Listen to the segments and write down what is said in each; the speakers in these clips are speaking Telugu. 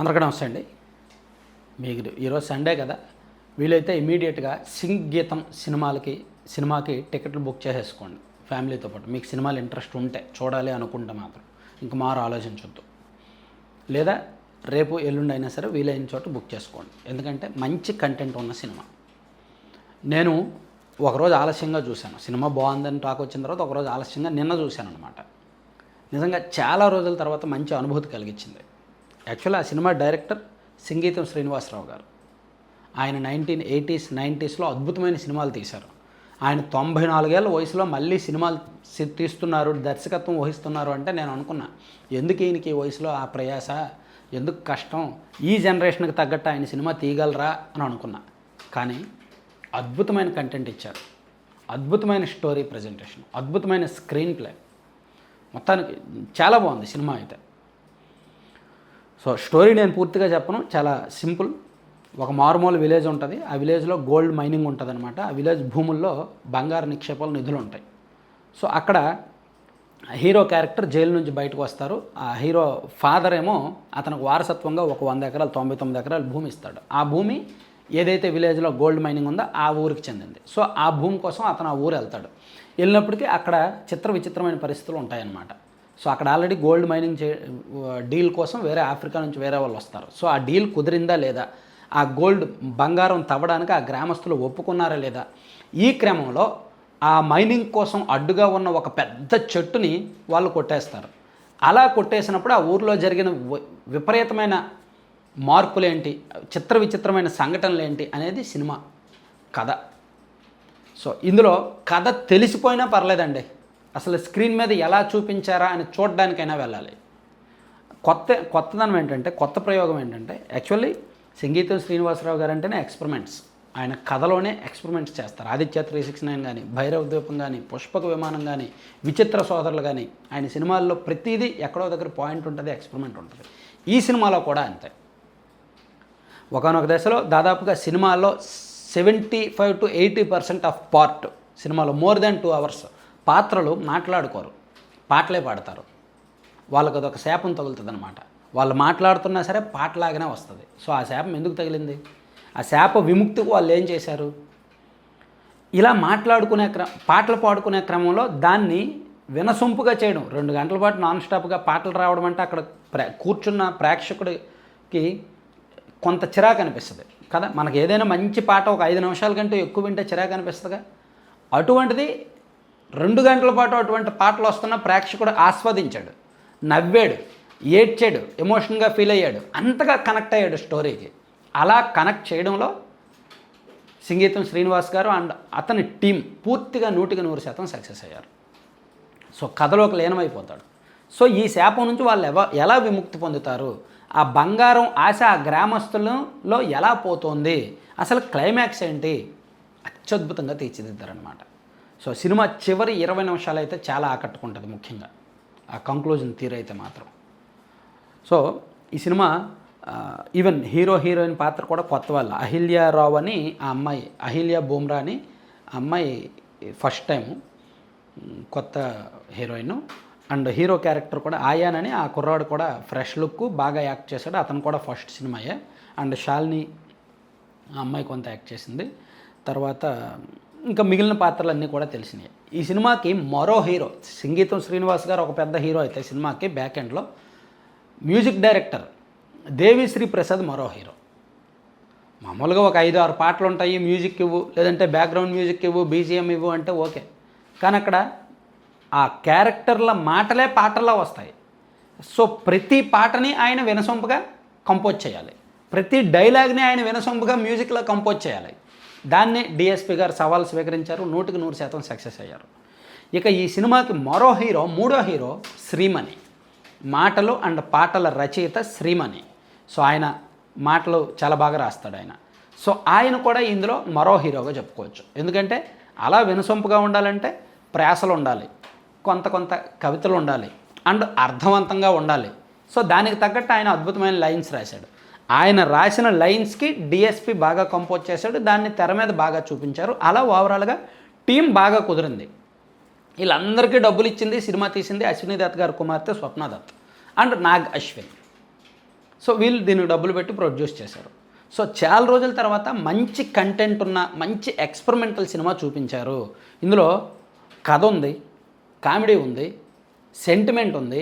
అందరికీ నమస్తే అండి. మీకు ఈరోజు సండే కదా, వీలైతే ఇమీడియట్గా సింగ్ గీతం సినిమాకి టికెట్లు బుక్ చేసేసుకోండి ఫ్యామిలీతో పాటు. మీకు సినిమాలు ఇంట్రెస్ట్ ఉంటే, చూడాలి అనుకుంటే మాత్రం ఇంక మారు ఆలోచించొద్దు. లేదా రేపు ఎల్లుండి అయినా సరే వీలైన చోట బుక్ చేసుకోండి. ఎందుకంటే మంచి కంటెంట్ ఉన్న సినిమా. నేను ఒకరోజు ఆలస్యంగా చూశాను సినిమా. బాగుందని టాక్ వచ్చిన తర్వాత ఒకరోజు ఆలస్యంగా నిన్న చూశాను అనమాట. నిజంగా చాలా రోజుల తర్వాత మంచి అనుభూతి కలిగించింది. యాక్చువల్లీ ఆ సినిమా డైరెక్టర్ సింగీతం శ్రీనివాసరావు గారు. ఆయన 1980s 90sలో అద్భుతమైన సినిమాలు తీశారు. ఆయన 94 ఏళ్ళ వయసులో మళ్ళీ సినిమాలు తీస్తున్నారు, దర్శకత్వం వహిస్తున్నారు అంటే నేను అనుకున్నా, ఎందుకు ఈయనకి ఈ వయసులో ఆ ప్రయాస, ఎందుకు కష్టం, ఈ జనరేషన్కి తగ్గట్టు ఆయన సినిమా తీయగలరా అని అనుకున్నా. కానీ అద్భుతమైన కంటెంట్ ఇచ్చారు, అద్భుతమైన స్టోరీ ప్రజెంటేషన్, అద్భుతమైన స్క్రీన్ ప్లే. మొత్తానికి చాలా బాగుంది సినిమా అయితే. సో స్టోరీ నేను పూర్తిగా చెప్పను, చాలా సింపుల్. ఒక మారుమూల విలేజ్ ఉంటుంది. ఆ విలేజ్లో గోల్డ్ మైనింగ్ ఉంటుంది అనమాట. ఆ విలేజ్ భూముల్లో బంగారు నిక్షేపాలు, నిధులు ఉంటాయి. సో అక్కడ హీరో క్యారెక్టర్ జైలు నుంచి బయటకు వస్తారు. ఆ హీరో ఫాదర్ ఏమో అతనికి వారసత్వంగా ఒక 100 ఎకరాలు 99 ఎకరాలు భూమి ఇస్తాడు. ఆ భూమి ఏదైతే విలేజ్లో గోల్డ్ మైనింగ్ ఉందో ఆ ఊరికి చెందింది. సో ఆ భూమి కోసం అతను ఆ ఊరు వెళ్తాడు. వెళ్ళినప్పటికీ అక్కడ విచిత్రమైన పరిస్థితులు ఉంటాయన్నమాట. సో అక్కడ ఆల్రెడీ గోల్డ్ మైనింగ్ డీల్ కోసం వేరే ఆఫ్రికా నుంచి వేరే వాళ్ళు వస్తారు. సో ఆ డీల్ కుదిరిందా లేదా, ఆ గోల్డ్ బంగారం తవ్వడానికి ఆ గ్రామస్తులు ఒప్పుకున్నారా లేదా, ఈ క్రమంలో ఆ మైనింగ్ కోసం అడ్డుగా ఉన్న ఒక పెద్ద చెట్టుని వాళ్ళు కొట్టేస్తారు. అలా కొట్టేసినప్పుడు ఆ ఊరిలో జరిగిన విపరీతమైన మార్పులేంటి, విచిత్రమైన సంఘటనలు ఏంటి అనేది సినిమా కథ. సో ఇందులో కథ తెలిసిపోయినా పర్లేదండి, అసలు స్క్రీన్ మీద ఎలా చూపించారా అని చూడడానికైనా వెళ్ళాలి. కొత్తదనం ఏంటంటే, కొత్త ప్రయోగం ఏంటంటే, యాక్చువల్లీ సంగీతం శ్రీనివాసరావు గారు అంటేనే ఎక్స్పెరిమెంట్స్. ఆయన కథలోనే ఎక్స్పెరిమెంట్స్ చేస్తారు. ఆదిత్య 369 కానీ, భైరవ ద్వీపం కానీ, పుష్పక విమానం కానీ, విచిత్ర సోదరులు కానీ, ఆయన సినిమాల్లో ప్రతిదీ ఎక్కడో దగ్గర పాయింట్ ఉంటుంది, ఎక్స్పెరిమెంట్ ఉంటుంది. ఈ సినిమాలో కూడా అంతే. ఒకానొక దశలో దాదాపుగా సినిమాలో 75 to 80% ఆఫ్ పార్ట్ సినిమాలో మోర్ దాన్ 2 hours పాత్రలు మాట్లాడుకోరు, పాటలే పాడతారు. వాళ్ళకి అదొక శాపం తగులుతుంది అనమాట. వాళ్ళు మాట్లాడుతున్నా సరే పాటలాగానే వస్తుంది. సో ఆ శాపం ఎందుకు తగిలింది, ఆ శాప విముక్తికి వాళ్ళు ఏం చేశారు, ఇలా పాటలు పాడుకునే క్రమంలో దాన్ని వినసొంపుగా చేయడం. 2 గంటల పాటు నాన్ స్టాప్గా పాటలు రావడం అంటే అక్కడ కూర్చున్న ప్రేక్షకుడికి కొంత చిరాకు అనిపిస్తుంది కదా. మనకు ఏదైనా మంచి పాట ఒక 5 నిమిషాల కంటే ఎక్కువ వింటే చిరాకు అనిపిస్తుందిగా. అటువంటిది 2 గంటల పాటు అటువంటి పాటలు వస్తున్న ప్రేక్షకుడు ఆస్వాదించాడు, నవ్వాడు, ఏడ్చాడు, ఎమోషన్గా ఫీల్ అయ్యాడు, అంతగా కనెక్ట్ అయ్యాడు స్టోరీకి. అలా కనెక్ట్ చేయడంలో సంగీతం శ్రీనివాస్ గారు అండ్ అతని టీం పూర్తిగా 100% సక్సెస్ అయ్యారు. సో కథలోకి లీనమైపోతాడు. సో ఈ శాపం నుంచి వాళ్ళు ఎలా విముక్తి పొందుతారు, ఆ బంగారం ఆశ ఆ గ్రామస్తులలో ఎలా పోతుంది, అసలు క్లైమాక్స్ ఏంటి, అత్యద్భుతంగా తీర్చిదిద్దారనమాట. సో సినిమా చివరి 20 నిమిషాలు అయితే చాలా ఆకట్టుకుంటుంది, ముఖ్యంగా ఆ కంక్లూజన్ తీరైతే మాత్రం. సో ఈ సినిమా ఈవెన్ హీరోయిన్ పాత్ర కూడా కొత్త వాళ్ళు. అహిల్యారావు అని ఆ అమ్మాయి, అహిల్యా బూమ్రా అని ఆ అమ్మాయి ఫస్ట్ టైం కొత్త హీరోయిన్. అండ్ హీరో క్యారెక్టర్ కూడా ఆయాన్ అని ఆ కుర్రాడు కూడా ఫ్రెష్ లుక్, బాగా యాక్ట్ చేశాడు. అతను కూడా ఫస్ట్ సినిమాయే. అండ్ శాలిని ఆ అమ్మాయి కొంత యాక్ట్ చేసింది. తర్వాత ఇంకా మిగిలిన పాత్రలన్నీ కూడా తెలిసినాయి. ఈ సినిమాకి మరో హీరో సంగీతం శ్రీనివాస్ గారు ఒక పెద్ద హీరో అయితే, సినిమాకి బ్యాక్ ఎండ్లో మ్యూజిక్ డైరెక్టర్ దేవిశ్రీ ప్రసాద్ మరో హీరో. మామూలుగా ఒక 5-6 పాటలు ఉంటాయి, మ్యూజిక్ ఇవ్వు, లేదంటే బ్యాక్గ్రౌండ్ మ్యూజిక్ ఇవ్వు, బీజిఎం ఇవ్వు అంటే ఓకే. కానీ అక్కడ ఆ క్యారెక్టర్ల మాటలే పాటల్లో వస్తాయి. సో ప్రతి పాటని ఆయన వినసొంపుగా కంపోజ్ చేయాలి, ప్రతి డైలాగ్ని ఆయన వినసొంపుగా మ్యూజిక్లో కంపోజ్ చేయాలి. దాన్ని డిఎస్పి గారు సవాల్ స్వీకరించారు, 100% సక్సెస్ అయ్యారు. ఇక ఈ సినిమాకి మరో హీరో, మూడో హీరో శ్రీమణి. మాటలు అండ్ పాటల రచయిత శ్రీమణి. సో ఆయన మాటలు చాలా బాగా రాస్తాడు ఆయన. సో ఆయన కూడా ఇందులో మరో హీరోగా చెప్పుకోవచ్చు. ఎందుకంటే అలా వినసొంపుగా ఉండాలంటే ప్రాసలు ఉండాలి, కొంత కవితలు ఉండాలి, అండ్ అర్థవంతంగా ఉండాలి. సో దానికి తగ్గట్టు ఆయన అద్భుతమైన లైన్స్ రాశాడు. ఆయన రాసిన లైన్స్కి డిఎస్పి బాగా కంపోజ్ చేశాడు, దాన్ని తెర మీద బాగా చూపించారు. అలా ఓవరాల్గా టీం బాగా కుదిరింది. వీళ్ళందరికీ డబ్బులు ఇచ్చింది, సినిమా తీసింది అశ్విని దత్ గారి కుమార్తె స్వప్న దత్ అండ్ నాగ్ అశ్విన్. సో వీళ్ళు దీనికి డబ్బులు పెట్టి ప్రొడ్యూస్ చేశారు. సో చాలా రోజుల తర్వాత మంచి కంటెంట్ ఉన్న మంచి ఎక్స్పెరిమెంటల్ సినిమా చూపించారు. ఇందులో కథ ఉంది, కామెడీ ఉంది, సెంటిమెంట్ ఉంది,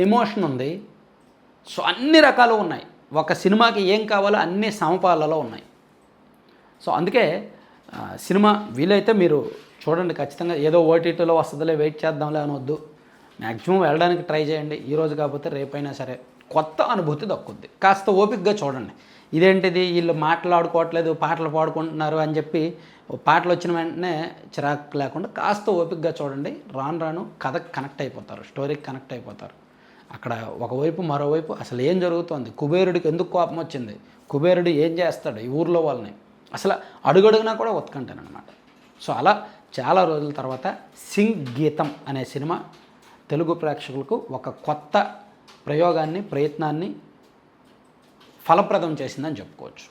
ఎమోషన్ ఉంది. సో అన్ని రకాలు ఉన్నాయి. ఒక సినిమాకి ఏం కావాలో అన్ని సమపాలలో ఉన్నాయి. సో అందుకే సినిమా వీలైతే మీరు చూడండి ఖచ్చితంగా. ఏదో ఓటీటీలో వస్తుందిలే వెయిట్ చేద్దాంలే అనొద్దు. మ్యాక్సిమం వెళ్ళడానికి ట్రై చేయండి. ఈరోజు కాకపోతే రేపైనా సరే కొత్త అనుభూతి దక్కుద్ది. కాస్త ఓపికగా చూడండి. ఇదేంటిది వీళ్ళు మాట్లాడుకోవట్లేదు, పాటలు పాడుకుంటున్నారు అని చెప్పి పాటలు వచ్చిన వెంటనే చిరాకు లేకుండా కాస్త ఓపికగా చూడండి. రాను రాను కథకు కనెక్ట్ అయిపోతారు, స్టోరీకి కనెక్ట్ అయిపోతారు. అక్కడ ఒకవైపు మరోవైపు అసలు ఏం జరుగుతోంది, కుబేరుడికి ఎందుకు కోపం వచ్చింది, కుబేరుడు ఏం చేస్తాడు ఈ ఊర్లో వాళ్ళని, అసలు అడుగడుగునా కూడా ఉత్కంటానమాట. సో అలా చాలా రోజుల తర్వాత సింగ్ గీతం అనే సినిమా తెలుగు ప్రేక్షకులకు ఒక కొత్త ప్రయోగాన్ని, ప్రయత్నాన్ని ఫలప్రదం చేసిందని చెప్పుకోవచ్చు.